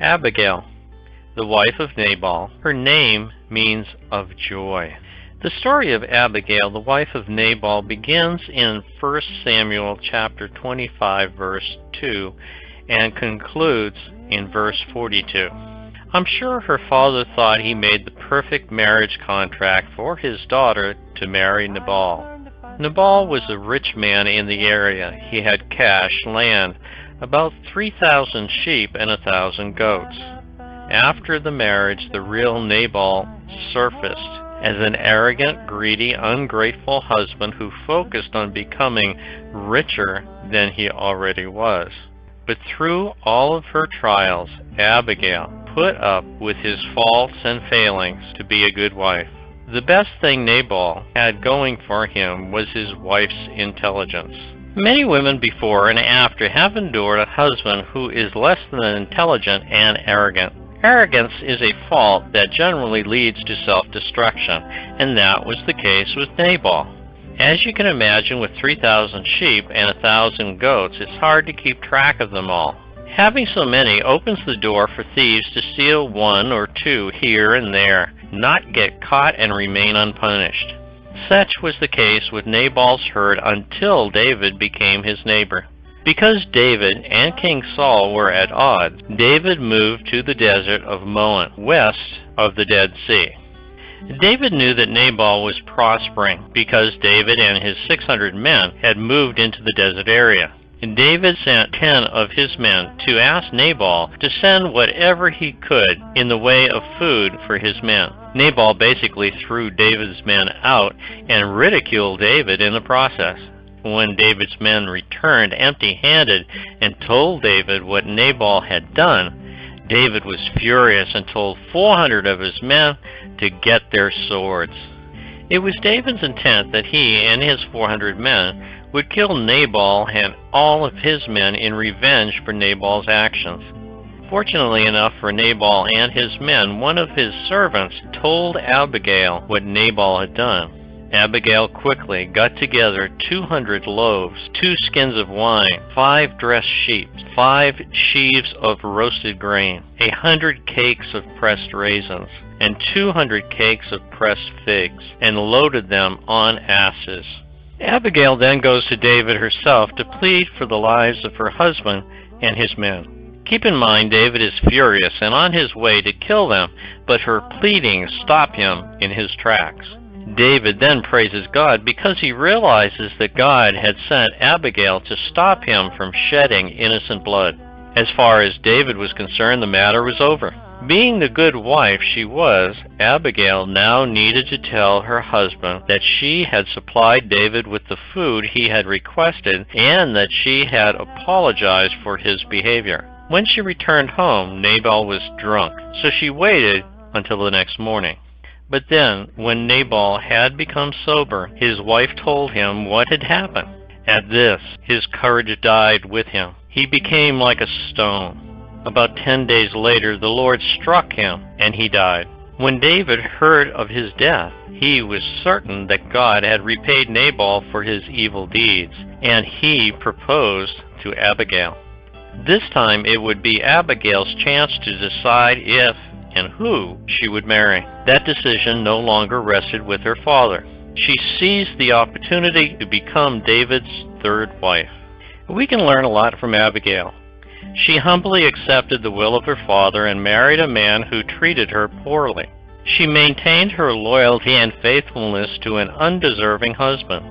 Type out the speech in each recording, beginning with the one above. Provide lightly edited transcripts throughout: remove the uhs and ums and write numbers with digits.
Abigail, the wife of Nabal. Her name means of joy. The story of Abigail, the wife of Nabal, begins in 1 Samuel chapter 25, verse 2, and concludes in verse 42. I'm sure her father thought he made the perfect marriage contract for his daughter to marry Nabal. Nabal was a rich man in the area. He had cash, land, about 3,000 sheep and 1,000 goats. After the marriage, the real Nabal surfaced as an arrogant, greedy, ungrateful husband who focused on becoming richer than he already was. But through all of her trials, Abigail put up with his faults and failings to be a good wife. The best thing Nabal had going for him was his wife's intelligence. Many women before and after have endured a husband who is less than intelligent and arrogant. Arrogance is a fault that generally leads to self-destruction, and that was the case with Nabal. As you can imagine, with 3,000 sheep and 1,000 goats, it's hard to keep track of them all. Having so many opens the door for thieves to steal one or two here and there, not get caught and remain unpunished. Such was the case with Nabal's herd until David became his neighbor. Because David and King Saul were at odds, David moved to the desert of Moab, west of the Dead Sea. David knew that Nabal was prospering because David and his 600 men had moved into the desert area. David sent 10 of his men to ask Nabal to send whatever he could in the way of food for his men. Nabal basically threw David's men out and ridiculed David in the process. When David's men returned empty-handed and told David what Nabal had done, David was furious and told 400 of his men to get their swords. It was David's intent that he and his 400 men would kill Nabal and all of his men in revenge for Nabal's actions. Fortunately enough for Nabal and his men, one of his servants told Abigail what Nabal had done. Abigail quickly got together 200 loaves, 2 skins of wine, 5 dressed sheep, 5 sheaves of roasted grain, 100 cakes of pressed raisins, and 200 cakes of pressed figs, and loaded them on asses. Abigail then goes to David herself to plead for the lives of her husband and his men. Keep in mind, David is furious and on his way to kill them, but her pleadings stop him in his tracks. David then praises God because he realizes that God had sent Abigail to stop him from shedding innocent blood. As far as David was concerned, the matter was over. Being the good wife she was, Abigail now needed to tell her husband that she had supplied David with the food he had requested and that she had apologized for his behavior. When she returned home, Nabal was drunk, so she waited until the next morning. But then, when Nabal had become sober, his wife told him what had happened. At this, his courage died with him. He became like a stone. About 10 days later, the Lord struck him, and he died. When David heard of his death, he was certain that God had repaid Nabal for his evil deeds, and he proposed to Abigail. This time, it would be Abigail's chance to decide if and who she would marry. That decision no longer rested with her father. She seized the opportunity to become David's third wife. We can learn a lot from Abigail. She humbly accepted the will of her father and married a man who treated her poorly. She maintained her loyalty and faithfulness to an undeserving husband.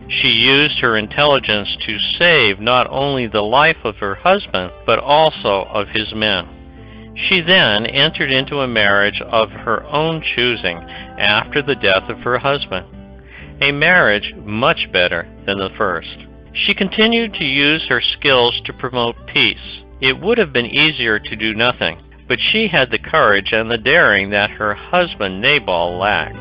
She used her intelligence to save not only the life of her husband, but also of his men. She then entered into a marriage of her own choosing after the death of her husband, a marriage much better than the first. She continued to use her skills to promote peace. It would have been easier to do nothing, but she had the courage and the daring that her husband Nabal lacked.